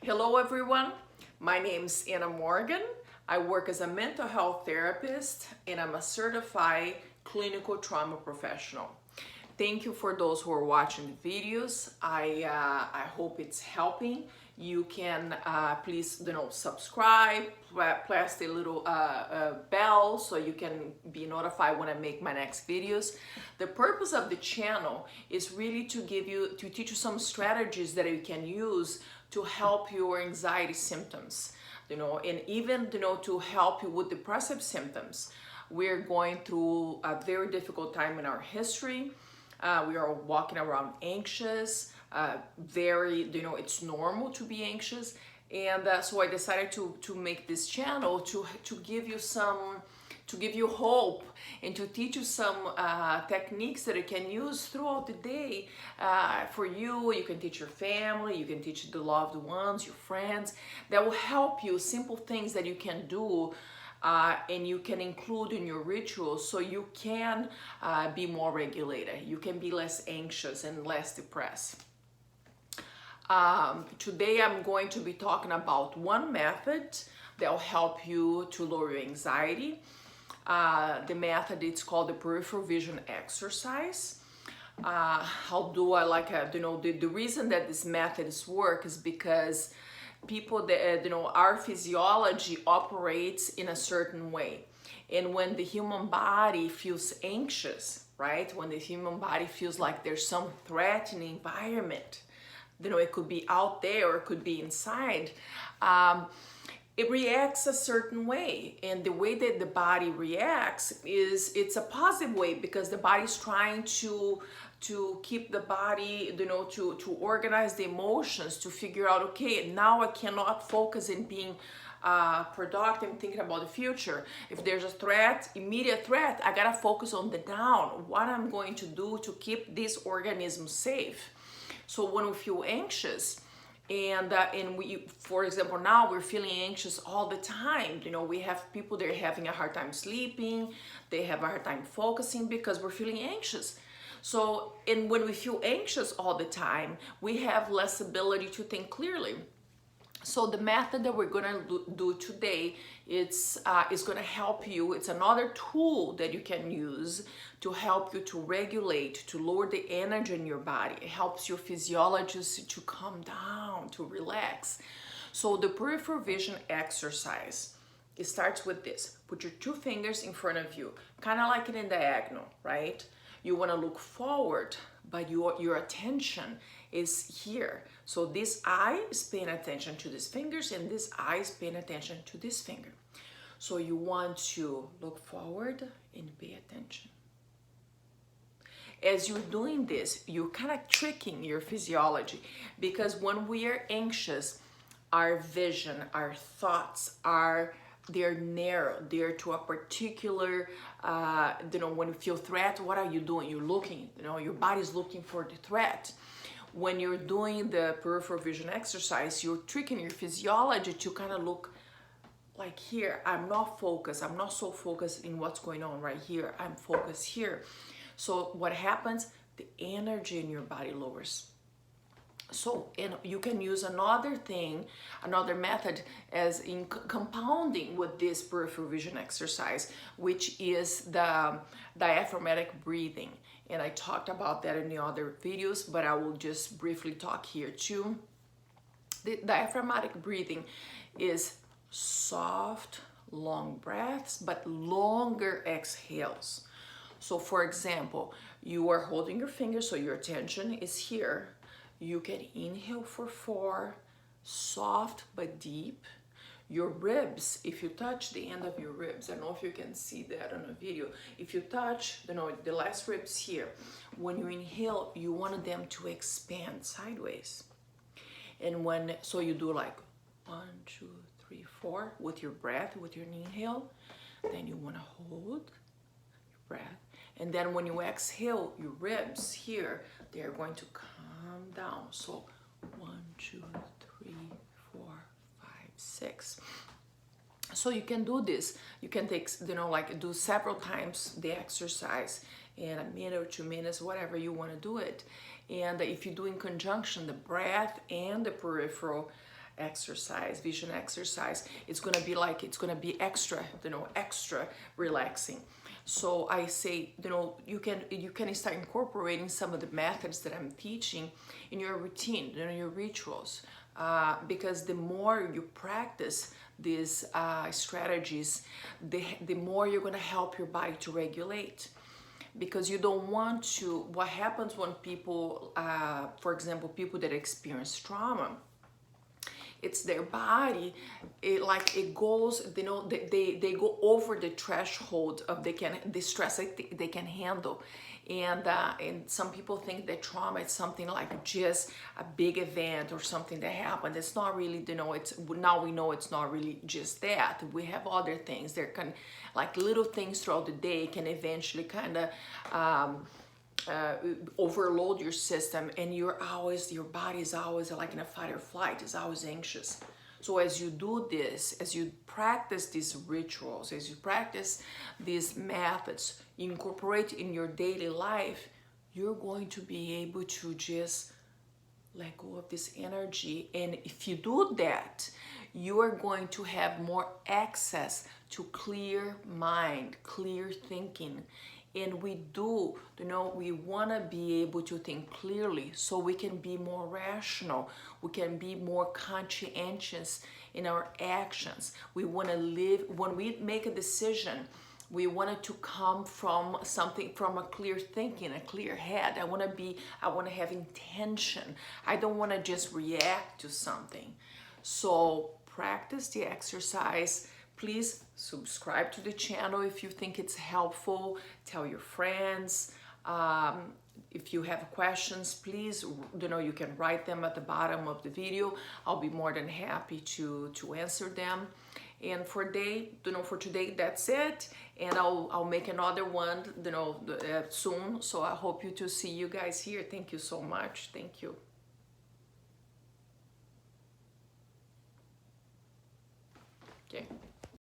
Hello everyone, my name's Anna Morgan. I work as a mental health therapist and I'm a certified clinical trauma professional. Thank you for those who are watching the videos. I hope it's helping. You can please subscribe, press the little bell so you can be notified when I make my next videos. The purpose of the channel is really to teach you some strategies that you can use to help your anxiety symptoms, and even to help you with depressive symptoms. We're going through a very difficult time in our history. We are walking around anxious, it's normal to be anxious. And so I decided to make this channel to give you hope and to teach you some techniques that you can use throughout the day for you. You can teach your family, you can teach the loved ones, your friends, that will help you, simple things that you can do and you can include in your rituals so you can be more regulated. You can be less anxious and less depressed. Today I'm going to be talking about one method that will help you to lower your anxiety. The method, it's called the peripheral vision exercise. How do I like the reason that this methods work is because people that our physiology operates in a certain way, and when the human body feels anxious, right, when the human body feels like there's some threat in the environment, it could be out there or it could be inside, it reacts a certain way. And the way that the body reacts it's a positive way, because the body's trying to keep the body, to organize the emotions, to figure out, okay, now I cannot focus in being productive and thinking about the future. If there's a threat, immediate threat, I gotta focus on the down, what I'm going to do to keep this organism safe. So when we feel anxious, and we, for example, now we're feeling anxious all the time. We have people that are having a hard time sleeping, they have a hard time focusing because we're feeling anxious. So, and when we feel anxious all the time, we have less ability to think clearly. So the method that we're gonna do today, is gonna help you. It's another tool that you can use to help you to regulate, to lower the energy in your body. It helps your physiologist to calm down, to relax. So the peripheral vision exercise, it starts with this. Put your two fingers in front of you, kind of like in a diagonal, right? You want to look forward, but your attention is here. So this eye is paying attention to these fingers, and this eye is paying attention to this finger. So you want to look forward and pay attention. As you're doing this, you're kind of tricking your physiology, because when we are anxious, our vision, our thoughts they're narrow. They're to a particular, when you feel threat, what are you doing? You're looking, your body's looking for the threat. When you're doing the peripheral vision exercise, you're tricking your physiology to kind of look like here. I'm not focused. I'm not so focused in what's going on right here. I'm focused here. So what happens? The energy in your body lowers. So, and you can use another method as in compounding with this peripheral vision exercise, which is the diaphragmatic breathing. And I talked about that in the other videos, but I will just briefly talk here too. The diaphragmatic breathing is soft, long breaths, but longer exhales. So for example, you are holding your fingers, so your attention is here. You can inhale for 4, soft but deep. Your ribs, if you touch the end of your ribs, I don't know if you can see that on a video. If you touch, the last ribs here, when you inhale, you want them to expand sideways. And so you do like 1, 2, 3, 4 with your breath, with your inhale. Then you want to hold your breath. And then when you exhale, your ribs here, they're going to calm down. So 1, 2, 3, 4, 5, 6. So you can do this. You can take, do several times the exercise in a minute or 2 minutes, whatever you want to do it. And if you do in conjunction the breath and the peripheral exercise, vision exercise. It's gonna be like, it's gonna be extra, extra relaxing. So I say, you can start incorporating some of the methods that I'm teaching in your routine, your rituals, because the more you practice these strategies, the more you're gonna help your body to regulate. Because you don't want to, what happens when people, for example, people that experience trauma, it's their body, it goes, they go over the threshold of the stress they can handle. And some people think that trauma is something like just a big event or something that happened. It's not really, it's, now we know it's not really just that. We have other things. There can, like little things throughout the day can eventually kind of overload your system, and your body is always like in a fight or flight, is always anxious. So as you do this, as you practice these rituals, as you practice these methods, you incorporate in your daily life, you're going to be able to just let go of this energy. And if you do that, you are going to have more access to clear mind, clear thinking. And we do, we want to be able to think clearly so we can be more rational. We can be more conscientious in our actions. We want to live, when we make a decision, we want it to come from something, from a clear thinking, a clear head. I want to have intention. I don't want to just react to something. So practice the exercise. Please subscribe to the channel if you think it's helpful. Tell your friends. If you have questions, please, you can write them at the bottom of the video. I'll be more than happy to answer them. And for today, that's it. And I'll make another one, soon. So I hope to see you guys here. Thank you so much. Thank you. Okay.